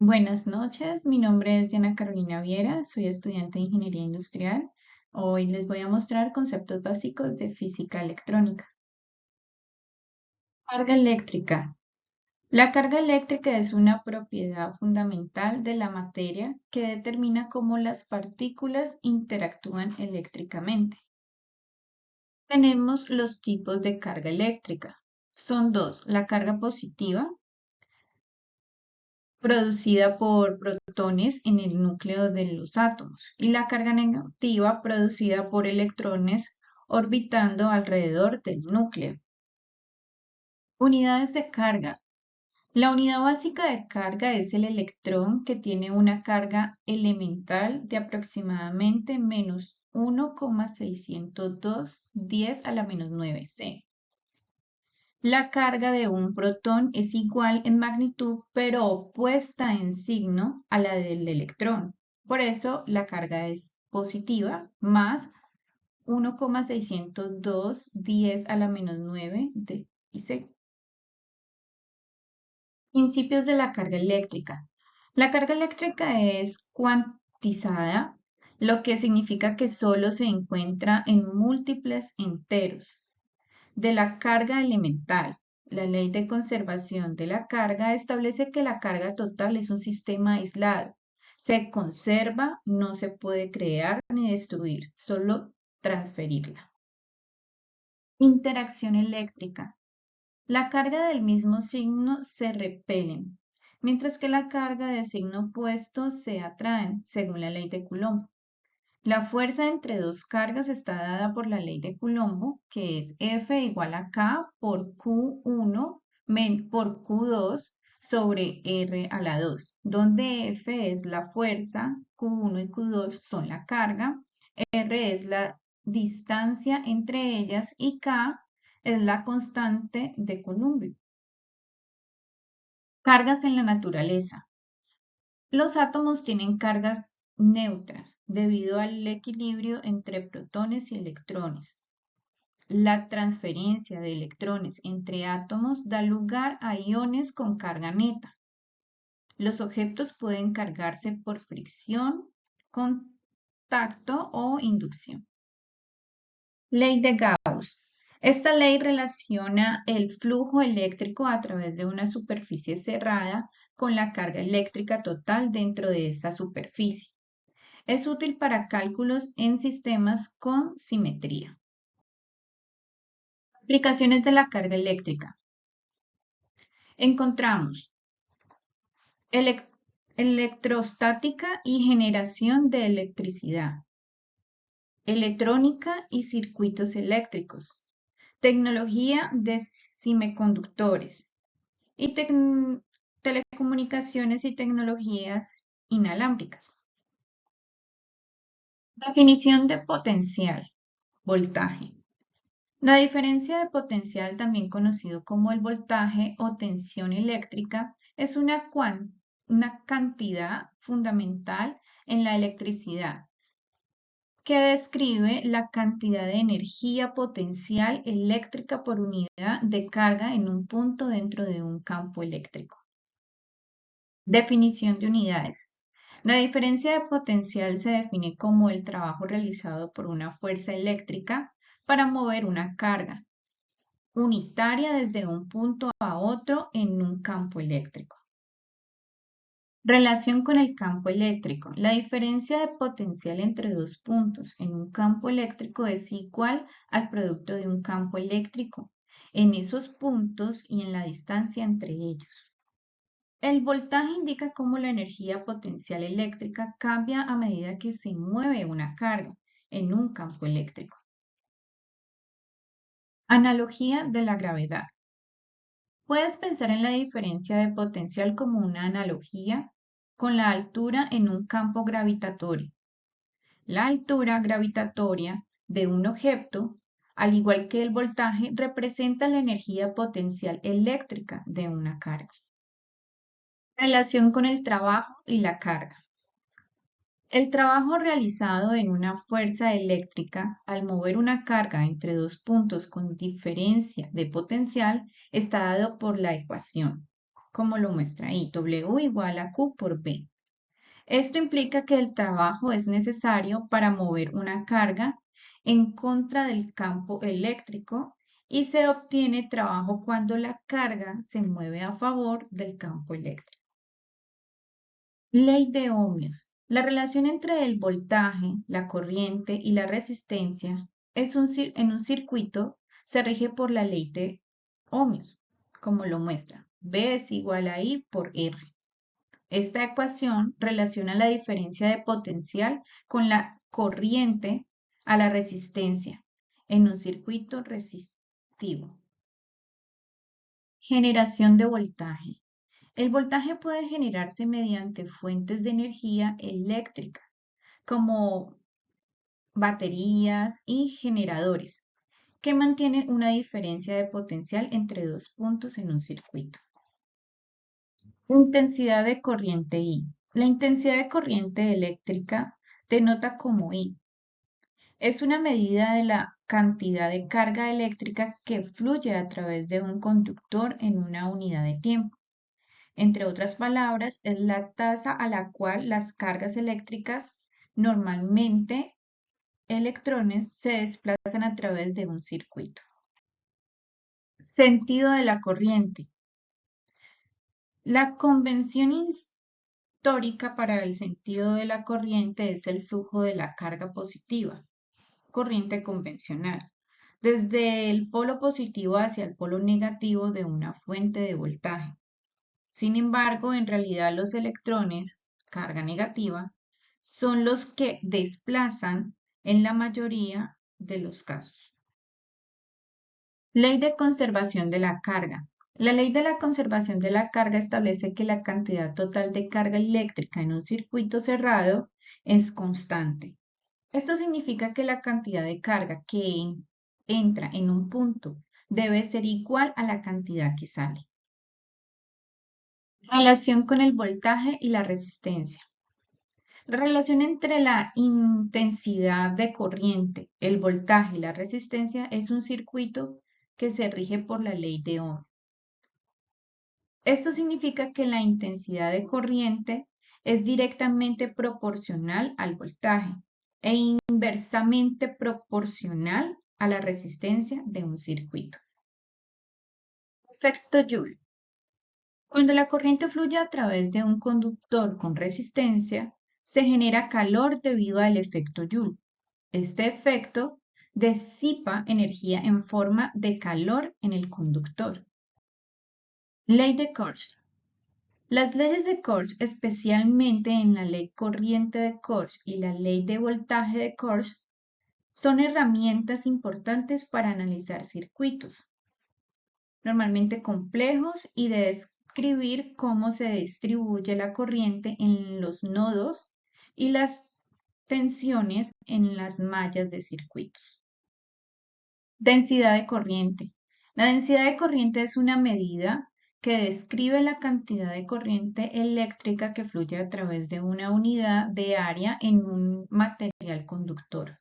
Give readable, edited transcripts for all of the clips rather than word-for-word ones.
Buenas noches, mi nombre es Diana Carolina Viera, soy estudiante de Ingeniería Industrial. Hoy les voy a mostrar conceptos básicos de física electrónica. Carga eléctrica. La carga eléctrica es una propiedad fundamental de la materia que determina cómo las partículas interactúan eléctricamente. Tenemos los tipos de carga eléctrica. Son dos, la carga positiva, producida por protones en el núcleo de los átomos, y la carga negativa producida por electrones orbitando alrededor del núcleo. Unidades de carga. La unidad básica de carga es el electrón, que tiene una carga elemental de aproximadamente menos 1,602 × 10⁻⁹ C. La carga de un protón es igual en magnitud, pero opuesta en signo a la del electrón. Por eso la carga es positiva, más 1,602 × 10⁻⁹ de C. Principios de la carga eléctrica. La carga eléctrica es cuantizada, lo que significa que solo se encuentra en múltiples enteros. De la carga elemental. La ley de conservación de la carga establece que la carga total es un sistema aislado. Se conserva, no se puede crear ni destruir, solo transferirla. Interacción eléctrica. La carga del mismo signo se repelen, mientras que la carga de signo opuesto se atraen, según la ley de Coulomb. La fuerza entre dos cargas está dada por la ley de Coulomb, que es F igual a K por Q1 por Q2 sobre R a la 2, donde F es la fuerza, Q1 y Q2 son la carga, R es la distancia entre ellas y K es la constante de Coulomb. Cargas en la naturaleza. Los átomos tienen cargas neutras debido al equilibrio entre protones y electrones. La transferencia de electrones entre átomos da lugar a iones con carga neta. Los objetos pueden cargarse por fricción, contacto o inducción. Ley de Gauss. Esta ley relaciona el flujo eléctrico a través de una superficie cerrada con la carga eléctrica total dentro de esta superficie. Es útil para cálculos en sistemas con simetría. Aplicaciones de la carga eléctrica. Encontramos electrostática y generación de electricidad, electrónica y circuitos eléctricos, tecnología de semiconductores y telecomunicaciones y tecnologías inalámbricas. Definición de potencial, voltaje. La diferencia de potencial, también conocido como el voltaje o tensión eléctrica, es una cantidad fundamental en la electricidad que describe la cantidad de energía potencial eléctrica por unidad de carga en un punto dentro de un campo eléctrico. Definición de unidades. La diferencia de potencial se define como el trabajo realizado por una fuerza eléctrica para mover una carga unitaria desde un punto a otro en un campo eléctrico. Relación con el campo eléctrico. La diferencia de potencial entre dos puntos en un campo eléctrico es igual al producto de un campo eléctrico en esos puntos y en la distancia entre ellos. El voltaje indica cómo la energía potencial eléctrica cambia a medida que se mueve una carga en un campo eléctrico. Analogía de la gravedad. Puedes pensar en la diferencia de potencial como una analogía con la altura en un campo gravitatorio. La altura gravitatoria de un objeto, al igual que el voltaje, representa la energía potencial eléctrica de una carga. Relación con el trabajo y la carga. El trabajo realizado en una fuerza eléctrica al mover una carga entre dos puntos con diferencia de potencial está dado por la ecuación como lo muestra ahí, W igual a Q por B. Esto implica que el trabajo es necesario para mover una carga en contra del campo eléctrico y se obtiene trabajo cuando la carga se mueve a favor del campo eléctrico. Ley de ohmios. La relación entre el voltaje, la corriente y la resistencia en un circuito se rige por la ley de ohmios, como lo muestra. B es igual a I por R. Esta ecuación relaciona la diferencia de potencial con la corriente a la resistencia en un circuito resistivo. Generación de voltaje. El voltaje puede generarse mediante fuentes de energía eléctrica, como baterías y generadores, que mantienen una diferencia de potencial entre dos puntos en un circuito. Intensidad de corriente I. La intensidad de corriente eléctrica denota como I. Es una medida de la cantidad de carga eléctrica que fluye a través de un conductor en una unidad de tiempo. Entre otras palabras, es la tasa a la cual las cargas eléctricas, normalmente electrones, se desplazan a través de un circuito. Sentido de la corriente. La convención histórica para el sentido de la corriente es el flujo de la carga positiva, corriente convencional, desde el polo positivo hacia el polo negativo de una fuente de voltaje. Sin embargo, en realidad los electrones, carga negativa, son los que desplazan en la mayoría de los casos. Ley de conservación de la carga. La ley de la conservación de la carga establece que la cantidad total de carga eléctrica en un circuito cerrado es constante. Esto significa que la cantidad de carga que entra en un punto debe ser igual a la cantidad que sale. Relación con el voltaje y la resistencia. La relación entre la intensidad de corriente, el voltaje y la resistencia es un circuito que se rige por la ley de Ohm. Esto significa que la intensidad de corriente es directamente proporcional al voltaje e inversamente proporcional a la resistencia de un circuito. Efecto Joule. Cuando la corriente fluye a través de un conductor con resistencia, se genera calor debido al efecto Joule. Este efecto disipa energía en forma de calor en el conductor. Ley de Corch. Las leyes de Corch, especialmente en la ley corriente de Corch y la ley de voltaje de Corch, son herramientas importantes para analizar circuitos, normalmente complejos, y de describir cómo se distribuye la corriente en los nodos y las tensiones en las mallas de circuitos. Densidad de corriente. La densidad de corriente es una medida que describe la cantidad de corriente eléctrica que fluye a través de una unidad de área en un material conductor.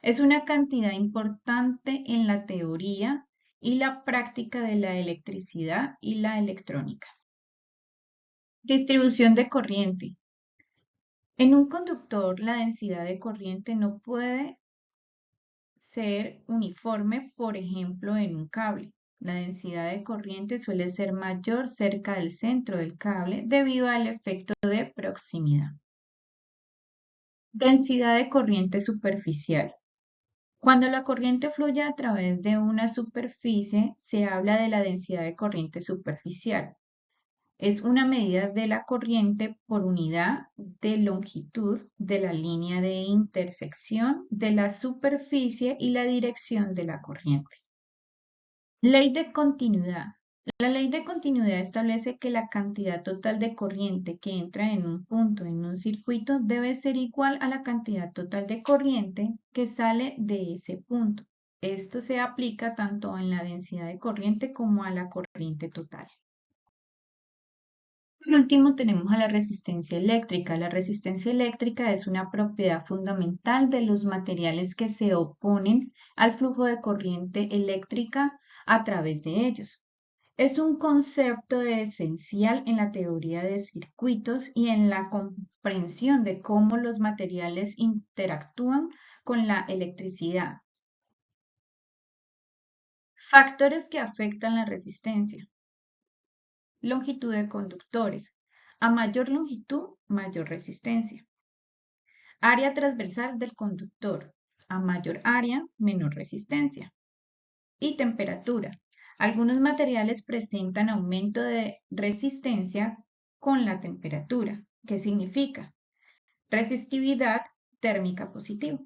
Es una cantidad importante en la teoría y la práctica de la electricidad y la electrónica. Distribución de corriente. En un conductor, la densidad de corriente no puede ser uniforme, por ejemplo, en un cable. La densidad de corriente suele ser mayor cerca del centro del cable debido al efecto de proximidad. Densidad de corriente superficial. Cuando la corriente fluye a través de una superficie, se habla de la densidad de corriente superficial. Es una medida de la corriente por unidad de longitud de la línea de intersección de la superficie y la dirección de la corriente. Ley de continuidad. La ley de continuidad establece que la cantidad total de corriente que entra en un punto en un circuito debe ser igual a la cantidad total de corriente que sale de ese punto. Esto se aplica tanto en la densidad de corriente como a la corriente total. Por último, tenemos a la resistencia eléctrica. La resistencia eléctrica es una propiedad fundamental de los materiales que se oponen al flujo de corriente eléctrica a través de ellos. Es un concepto esencial en la teoría de circuitos y en la comprensión de cómo los materiales interactúan con la electricidad. Factores que afectan la resistencia. Longitud de conductores. A mayor longitud, mayor resistencia. Área transversal del conductor. A mayor área, menor resistencia. Y temperatura. Algunos materiales presentan aumento de resistencia con la temperatura. ¿Qué significa? Resistividad térmica positiva.